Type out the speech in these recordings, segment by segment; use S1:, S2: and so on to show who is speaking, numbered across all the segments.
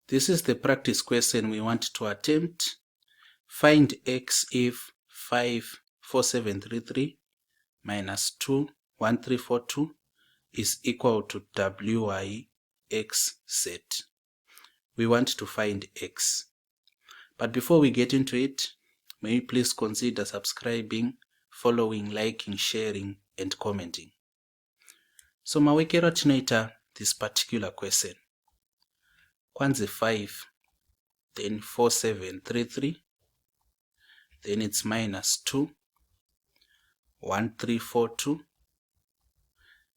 S1: This is the practice question we want to attempt. Find x if 54733 minus 21342 is equal to wy x set. We want to find x. But before we get into it, may you please consider subscribing, following, liking, sharing, and commenting. So mawekero tinoita this particular question. Kwanzi 5, then 4733, then it's minus 2, 1342.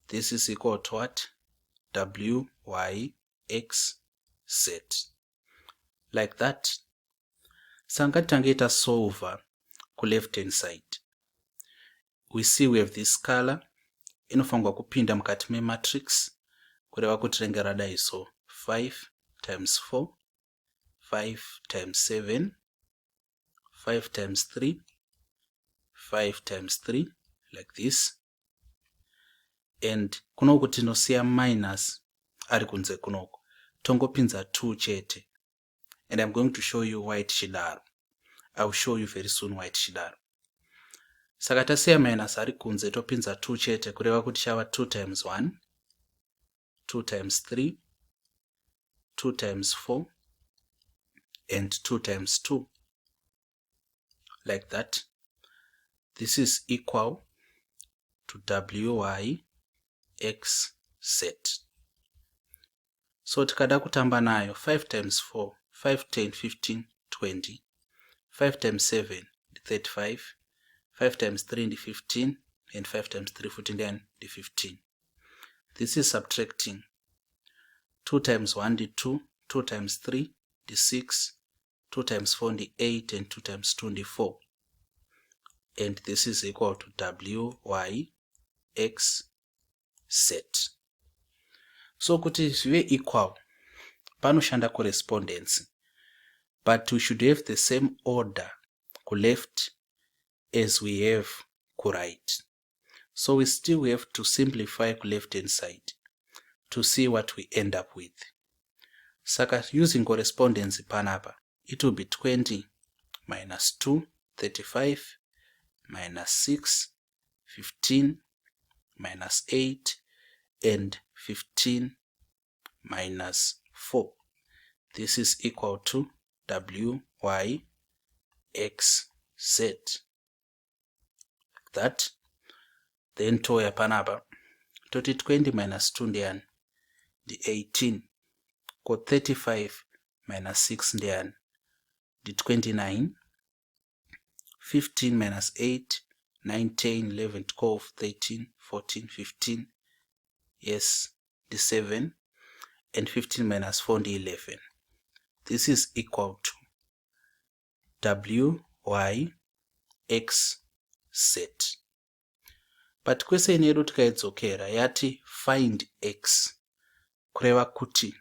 S1: This is equal to what? Wy x set. Like that. Sangatangeta solver ku left hand side. We see we have this color. Inofangwa kupinda mukati me matrix. Kureva kuti ringe radai so 5 times 4, 5 times 7, 5 times 3, 5 times 3, like this. And kunoku tinosiya minus ari kunze kunoku. Tongopinza 2 chete. And I'm going to show you why tichidaro. I will show you very soon why tichidaro. Saka tasiya minus ari kunze topinza 2 chete kureva kuti chava 2 times 1, 2 times 3, 2 times 4, and 2 times 2. Like that. This is equal to wy x set. So tikada kutamba nayo 5 times 4, 5, 10, 15, 20. 5 times 7, 35. 5 times 3, 15. And 5 times 3, 14, then 15. This is subtracting. 2 times 1, 2. 2 times 3, 6. 2 times 4, 8. And 2 times 2, 4. And this is equal to wy x set. So kuti zvive equal, panoshanda correspondence. But we should have the same order ku left as we have ku right. So we still have to simplify ku left hand side to see what we end up with. Saka using correspondence panapa, it will be 20 minus 2, 35, minus 6, 15, minus 8, and 15 minus 4. This is equal to wy x set. That. Then toya panapa. 20 minus 2 ndian the 18. Ko 35 minus 6 ndian the 29. 15 minus 8, 9, 10, 11, 12, 13, 14, 15. Yes, the 7. And 15 minus 4, the 11. This is equal to wy x set. But question yedu tikaidzokera yati find x. Kureva kuti,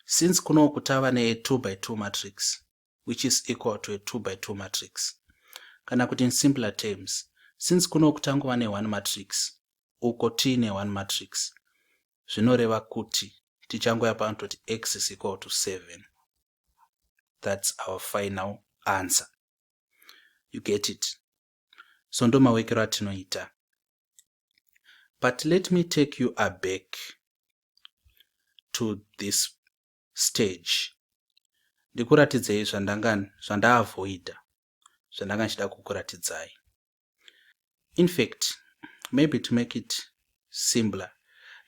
S1: since kuno kutava ne 2 by 2 matrix, which is equal to a 2 by 2 matrix. Kana kuti in simpler terms, since kuno kutangwa ne 1 matrix, uko tine 1 matrix, zvinoreva kuti tichangoya panototi x is equal to 7. That's our final answer. You get it? So ndo mawekero atinoita. But let me take you back to this stage. Ndikuratidzei zvandaavoida. Zvandanga nchida kukuratidzai. In fact, maybe to make it simpler,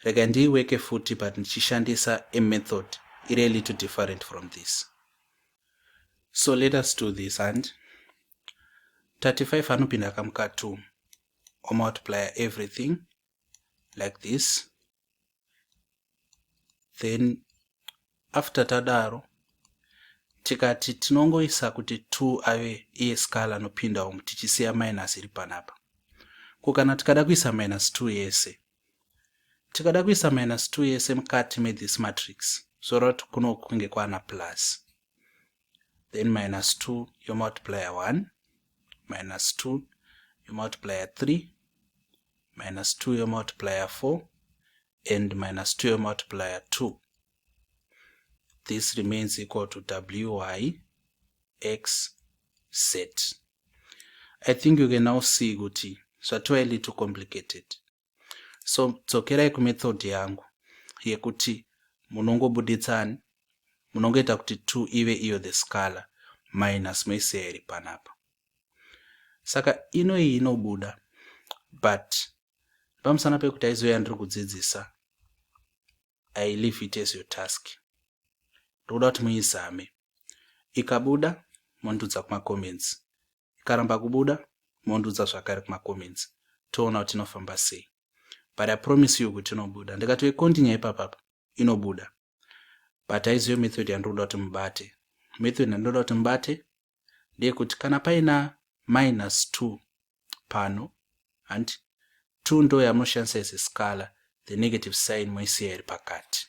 S1: rega ndiiweke futi but nichishandisa a method iri a little different from this. So let us do this. And 35 anopinda kamuka 2 or multiply everything like this. Then after tadaro tikati tinongoisa kuti 2 ave iye scala anopinda umu tichisiya minus iri panapa. Kukana tikada kuisa minus 2 yese. Tikada kuisa minus 2 yese mukati me this matrix. So that kuno kunge kwana plus. Then minus 2 you multiply 1. Minus 2 you multiply 3. Minus 2 you multiply 4. And minus 2 you multiply 2. this remains equal to wy x z. I think you can now see kuti zvatova a little complicated. So dzokerai kumethod yangu yekuti munongobuditsani, munongoita kuti 2 ive iyo the scalar minus moisiya iri panapa. Saka iyi inobuda, but pamusana pekuti aizoya ndiri kudzidzisa, I leave it as your task. Ndokuda kuti muizame. Ikabuda mondudza kuma comments. Ikaramba kubuda mondudza zvakare kuma comments. Toona kuti inofamba sei. But I promise you kuti inobuda. Ndikati continue ipapa inobuda. But aiziyo method yandokuda kuti mubate. Method yandokuda kuti mubate ndeyekuti kana paina -2 pano and 2 ndo yamunoshandisa as a scalar, the negative sign moisiya iri pakati.